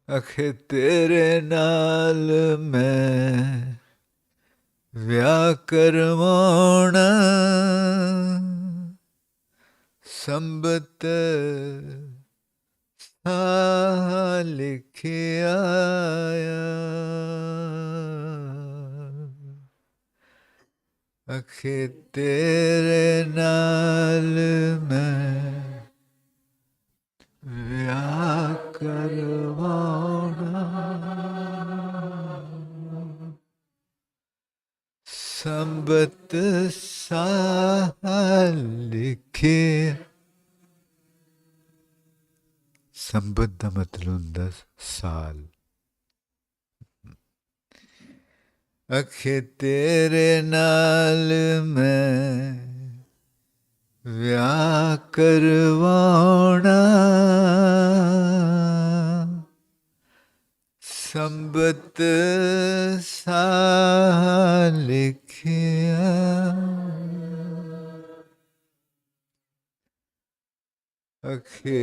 अखे तेरे नाल मैं विआह करवाउणा. संबत साहा लिखिया. अखे तेरे नाल मैं विआह करवाउणा. संबत साहा लिखिया. संबत ਦਾ ਮਤਲਬ ਹੁੰਦਾ ਸਾਲ. अखे तेरे नाल मैं विआह करवाउणा. संबत साहा लिखिया. अखे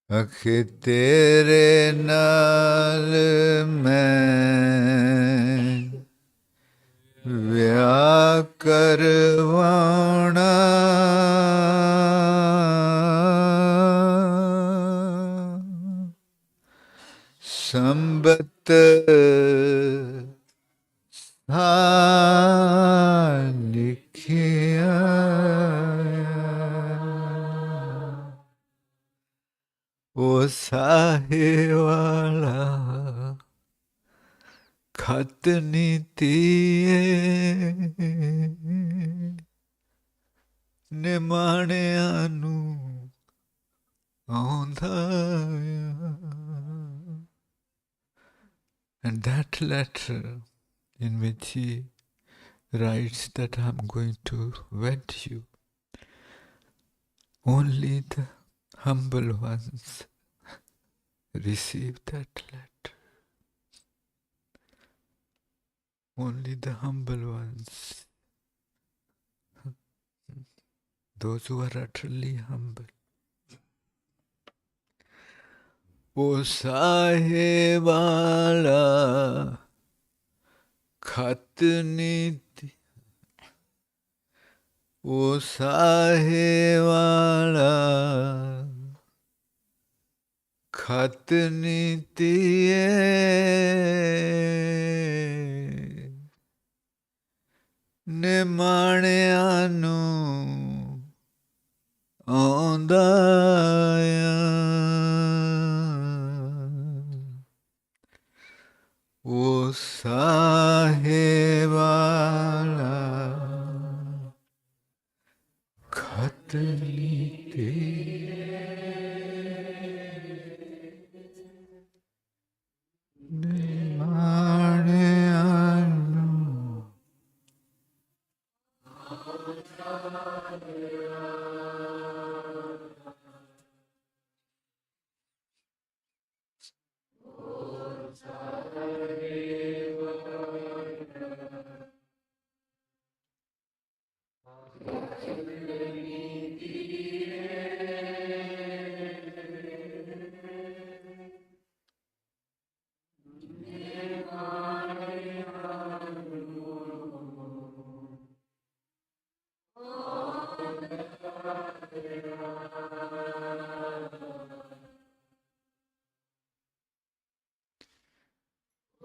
अखे तेरे नाल मैं विआह करवाउणा. लिखिया ओ साहे वाला खत नीतिए ਨਿਮਾਣਿਆਂ ਨੂੰ ਆਉਂਦਾ ਆ. And that letter in which he writes that I'm going to wed you, only the humble ones receive that letter. Only the humble ones. Those who are utterly humble. O Sahebala Khat Niti, O Sahebala Khat Niti ਨਿਮਾਣਿਆਂ ਨੂੰ ਆਉਂਦਾ ਆ. ਉਹ ਸਾਹੇ ਵਾਲਾ ਖਤ ਲੀਤੇ ਨਿਮਾਣਿਆਂ ਨੂੰ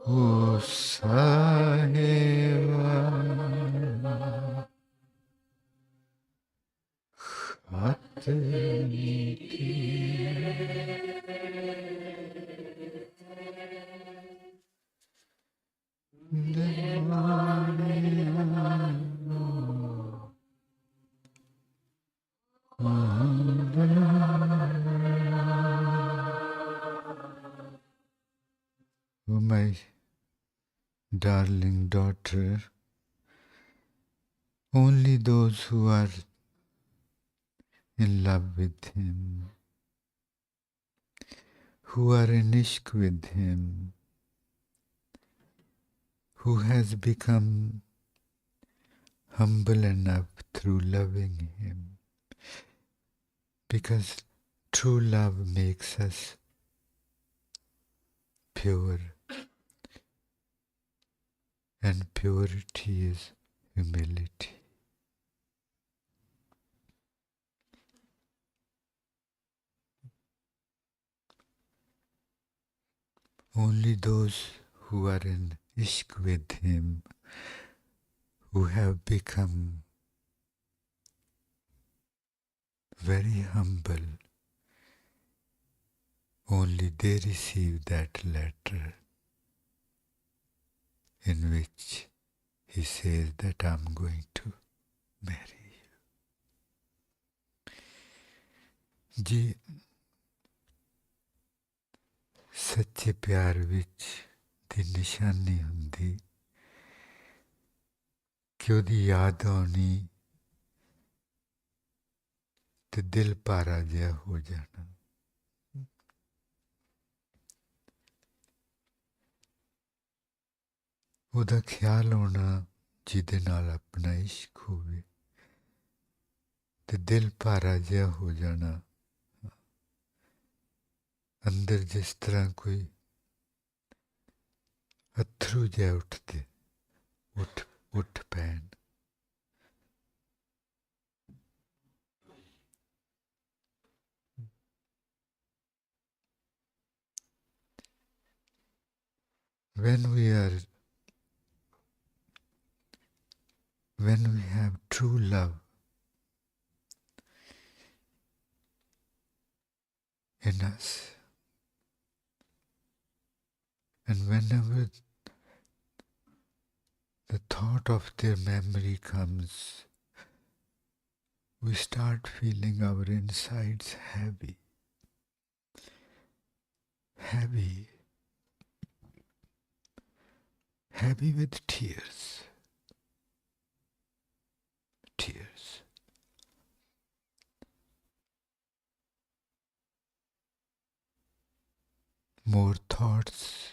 O Saheba Khat Niti Nimaਣਿਆਂ ਨੂੰ ਆਉਂਦਾ ਆ. Oh, my darling daughter, only those who are in love with him, who are in ishq with him, who has become humble enough through loving him, because true love makes us pure, and purity is humility. Only those who are in ishq with him, who have become very humble, only they receive that letter in which he says that I'm going to marry you. जी सच्चे प्यार विच दी निशानी हुंदी कि ओदी याद आनी ते दिल भारा जिहा हो जाना. ओदा ख्याल होना जिहदे नाल अपना इश्क होवे ते दिल भारा जिहा हो जाना. अंदर जिस तरह कोई अथरू जिहा उठदे उठ pan. When we are when we have true love in us, and whenever the thought of their memory comes, we start feeling our insides heavy. Heavy. Heavy with tears. Tears. More thoughts,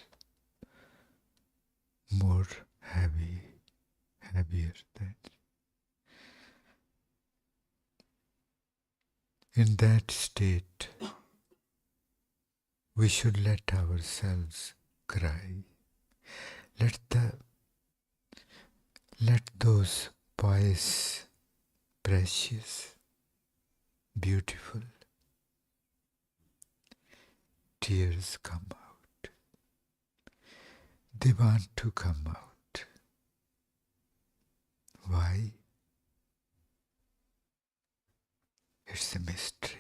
more heavier than. In that state, we should let ourselves cry. Let those pious, precious, beautiful tears come out. They want to come out. Why? It's a mystery.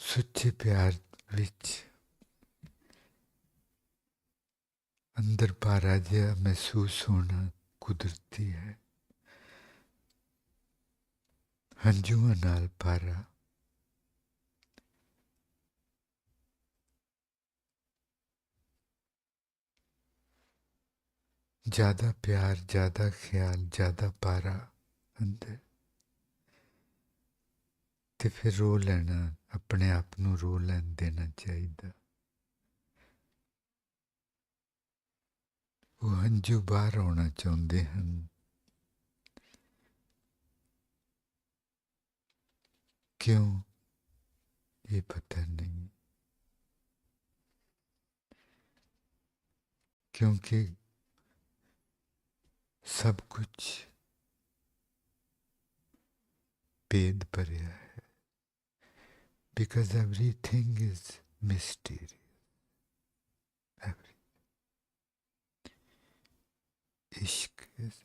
सुच्चे प्यार विच अंदर पारा जिहा महसूस होना कुदरती है. हंझुआं नाल पारा ज्यादा प्यार, ज्यादा ख्याल, ज्यादा पारा अंदर ते फिर रो लेना, अपने आप नू रो लैन देना चाहिए. वो हंझू बाहर आना चाहते हैं. क्यों? ये पता नहीं. क्योंकि सब कुछ भेद भरिया है. Because everything is mysterious. Everything. Ishq is.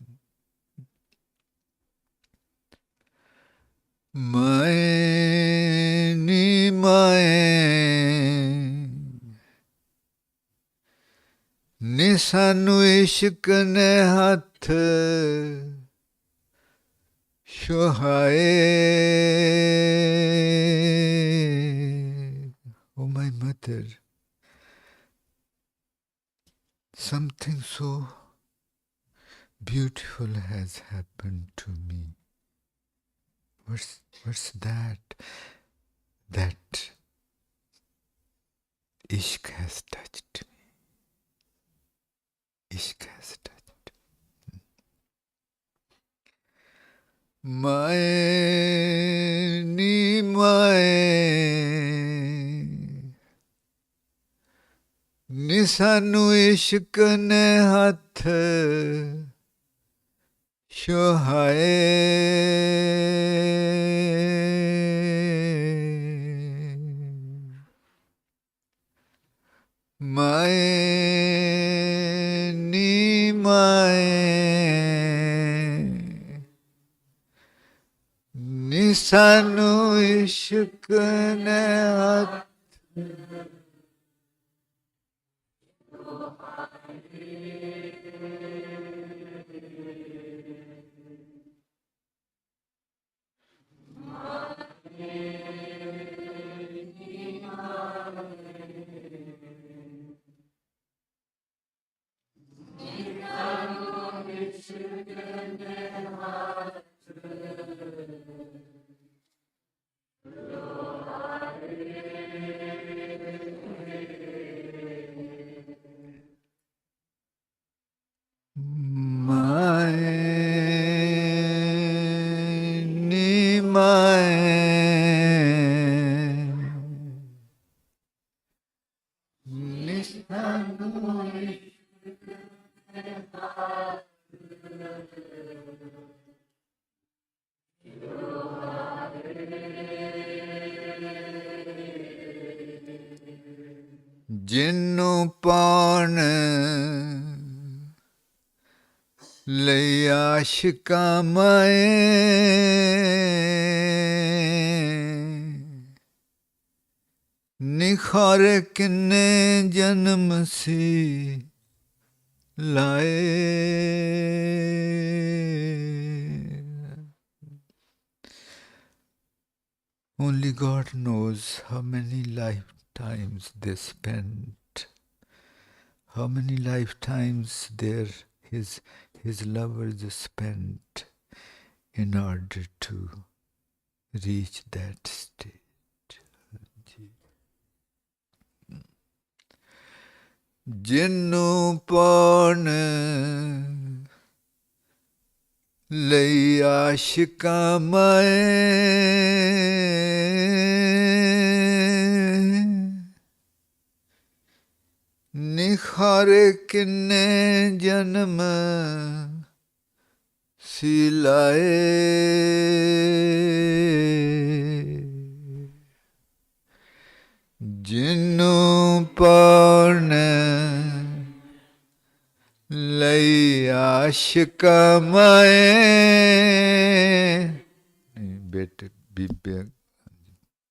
Mae ni mae ni sanu ishq ne hath shohaye. Oh my mother, something so beautiful has happened to me. What's that? That ishq has touched me. Ishq has touched me. Mae ni mae ni sanu ishq ne hath shohaye. Mae ni mae ni sanu ishq ne hath Mae ni mae ni sanu ਜਿਨੂੰ ਪਾਉਣ ਲਈ ਆਸ਼ਿਕਾਂ ਮਾਏ ਨਿਖਾਰੇ ਕਿੰਨੇ ਜਨਮ ਸੀ ਲਾਏ। Only God knows how many lifetimes they spent, how many lifetimes his lovers spent in order to reach that state. ਜਿਹਨੂੰ ਪਾਉਣ ਲਈ ਆਸ਼ਿਕਾਂ ਮਾਏ ਨਿਖਾਰੇ ਕਿੰਨੇ ਜਨਮ ਸੀ ਲਾਏ। ਜਿਹਨੂੰ ਪਾਉਣ ਲਈ ਆਸ਼ਿਕਾਂ ਮਾਏ ਬੇਟੇ ਬੀਬੇ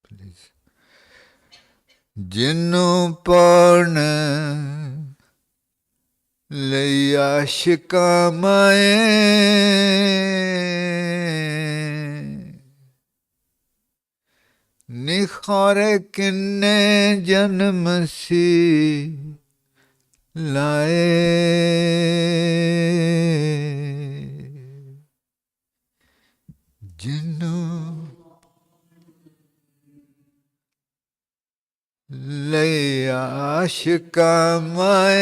ਪਲੀਜ਼। ਜਿਹਨੂੰ ਪਾਉਣ ਲਈ ਆਸ਼ਿਕਾਂ ਮਾਏ ਨਿਖਾਰੇ ਕਿੰਨੇ ਜਨਮ ਸੀ ਲਾਏ। ਜਿਹਨੂੰ ਲਈ ਆਸ਼ਿਕਾਂ ਮਾਏ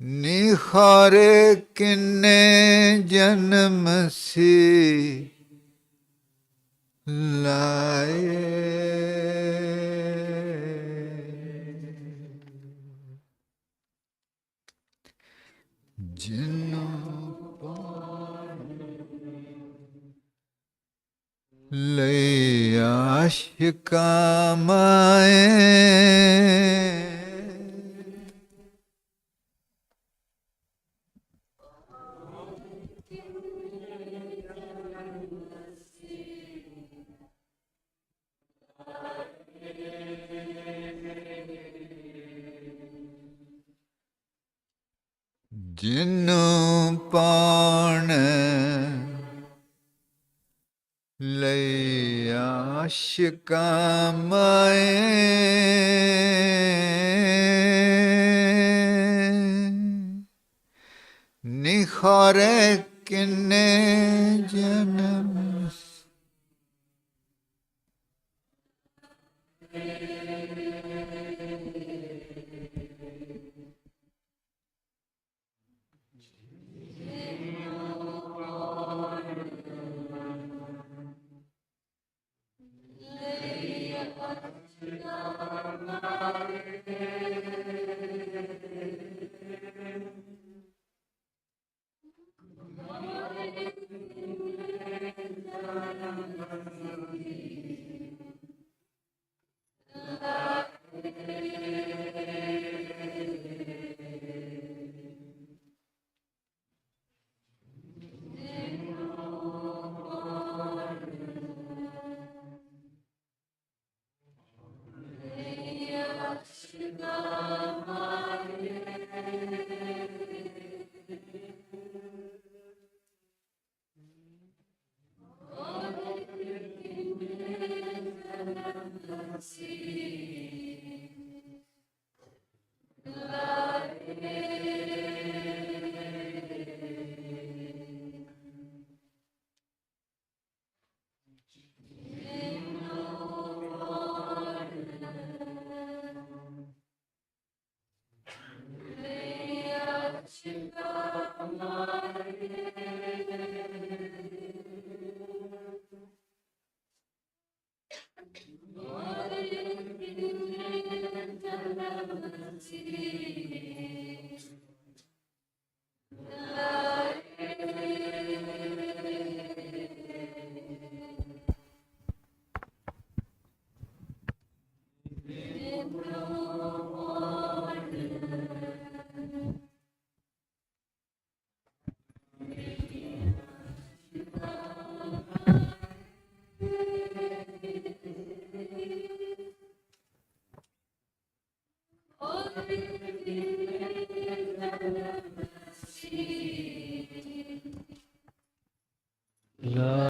ਨਿਖਾਰੇ ਕਿੰਨੇ ਜਨਮ ਸੀ ਲਾਏ। ਜਿਹਨੂੰ ਲਈ ਆਸ਼ਿਕਾਂ ਮਾਏ ਜਿਹਨੂੰ ਪਾਉਣ ਲਈ ਆਸ਼ਿਕਾਂ ਮਾਏ ਨਿਖਾਰੇ ਕਿੰਨੇ ਜਨਮ